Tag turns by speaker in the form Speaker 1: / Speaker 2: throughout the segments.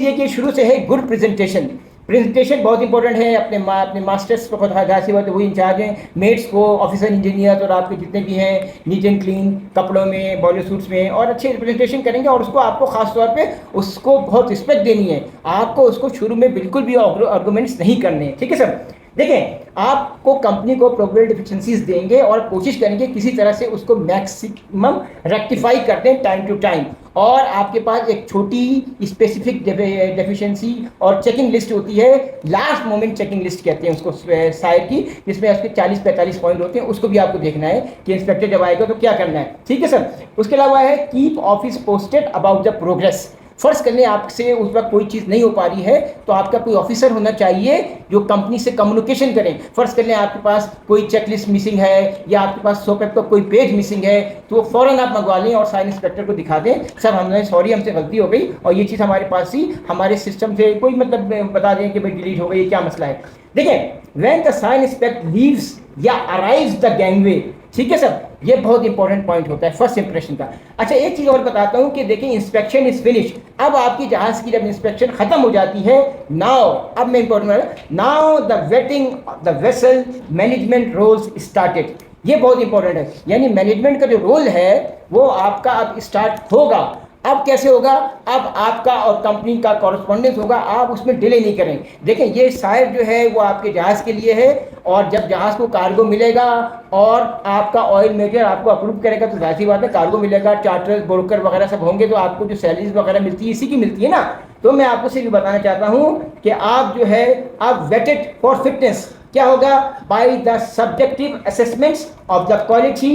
Speaker 1: ये कि शुरू से है गुड प्रेजेंटेशन। प्रेजेंटेशन बहुत इंपॉर्टेंट है। अपने मास्टर्स को जाहिर सी बात है वही इंचार्ज हैं, मेट्स को, ऑफिसर इंजीनियर और आपके जितने भी हैं नीट एंड क्लीन कपड़ों में, बॉडी सूट्स में, और अच्छे प्रेजेंटेशन करेंगे। और उसको आपको खास तौर पे उसको बहुत रिस्पेक्ट देनी है। आपको उसको शुरू में बिल्कुल भी आर्गूमेंट्स नहीं करने हैं, ठीक है सर। देखें, आपको कंपनी को प्रोबेबल डिफिशिएंसीज देंगे और कोशिश करेंगे किसी तरह से उसको मैक्सिमम रेक्टिफाई कर दें टाइम टू टाइम। और आपके पास एक छोटी स्पेसिफिक डेफिशिएंसी और चेकिंग लिस्ट होती है, लास्ट मोमेंट चेकिंग लिस्ट कहते हैं उसको शायद की, जिसमें उसके 40-45 पॉइंट होते हैं। उसको भी आपको देखना है कि इंस्पेक्टर जब आएगा तो क्या करना है, ठीक है सर। उसके अलावा है keep office posted about the progress. First करने आपसे उस वक्त कोई चीज़ नहीं हो पा रही है तो आपका कोई ऑफिसर होना चाहिए जो कंपनी से कम्युनिकेशन करें। फर्स्ट करने आपके पास कोई चेकलिस्ट मिसिंग है या आपके पास सोपेप का कोई पेज मिसिंग है तो फ़ौरन आप मंगवा लें और साइन इंस्पेक्टर को दिखा दें, सर हमने सॉरी हमसे गलती हो गई और ये चीज़ हमारे पास ही हमारे सिस्टम से कोई मतलब बता दें कि भाई डिलीट हो गई, क्या मसला है। देखिए, when the sign inspect leaves या अराइव्स द गैंगवे, ठीक है सर, ये बहुत इंपॉर्टेंट पॉइंट होता है फर्स्ट इंप्रेशन का। अच्छा, एक चीज़ और बताता हूँ कि देखिए, इंस्पेक्शन इज फिनिश। अब आपकी जहाज़ की जब इंस्पेक्शन खत्म हो जाती है, नाउ अब मैं important, now the waiting the vessel management rules started. ये बहुत इंपॉर्टेंट है, यानी मैनेजमेंट का जो रोल है वो आपका अब स्टार्ट होगा। अब कैसे होगा? अब आपका और कंपनी का कॉरेस्पॉन्डेंस होगा, आप उसमें डिले नहीं करें। देखें, ये शायद जो है वो आपके जहाज़ के लिए है, और जब जहाज़ को कार्गो मिलेगा और आपका ऑयल मेजर आपको अप्रूव करेगा तो जाहिर सी बात है कार्गो मिलेगा, चार्टर ब्रोकर वगैरह सब होंगे, तो आपको जो सैलरीज वगैरह मिलती है इसी की मिलती है ना। तो मैं आपको सिर्फ बताना चाहता हूँ कि आप जो है आप वेटेड फॉर फिटनेस क्या होगा, by the subjective assessments of the quality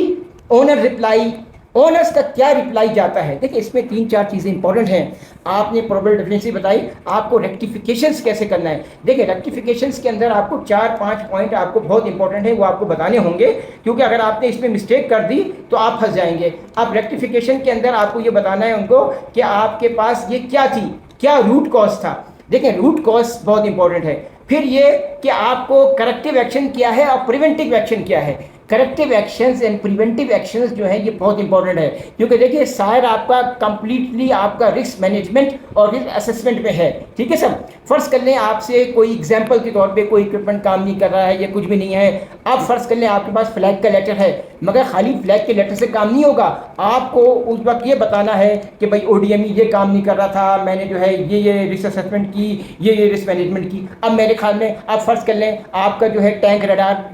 Speaker 1: owner reply. Owners का क्या रिप्लाई जाता है, देखिए इसमें 3-4 चीज़ें इंपॉर्टेंट हैं। आपने प्रोबेबल डिफिशिएंसी बताई, आपको रेक्टिफिकेशंस कैसे करना है। देखिए, रेक्टिफिकेशंस के अंदर आपको 4-5 पॉइंट आपको बहुत इंपॉर्टेंट है, वो आपको बताने होंगे, क्योंकि अगर आपने इसमें मिस्टेक कर दी तो आप फंस जाएंगे। अब रेक्टिफिकेशन के अंदर आपको ये बताना है उनको कि आपके पास ये क्या थी, क्या रूट कॉज था। देखिए, रूट कॉज बहुत इंपॉर्टेंट है। फिर ये कि आपको करेक्टिव एक्शन क्या है और प्रिवेंटिव एक्शन क्या है। Corrective actions and preventive actions जो है ये बहुत इंपॉर्टेंट है, क्योंकि देखिए शायद आपका कंप्लीटली आपका रिस्क मैनेजमेंट और रिस्क असेसमेंट में है, ठीक है सर। फर्स्ट कर लें आपसे कोई एग्जांपल के तौर पे कोई इक्विपमेंट काम नहीं कर रहा है या कुछ भी नहीं है, आप फर्स्ट कर लें आपके पास फ्लैग का लेटर है, मगर खाली फ्लैग के लेटर से काम नहीं होगा। आपको उस वक्त ये बताना है कि भाई ODME ये काम नहीं कर रहा था, मैंने जो है ये रिस्क असेसमेंट की, ये रिस्क मैनेजमेंट की। अब मेरे ख्याल में आप फर्स्ट कर लें आपका जो है टैंक रडार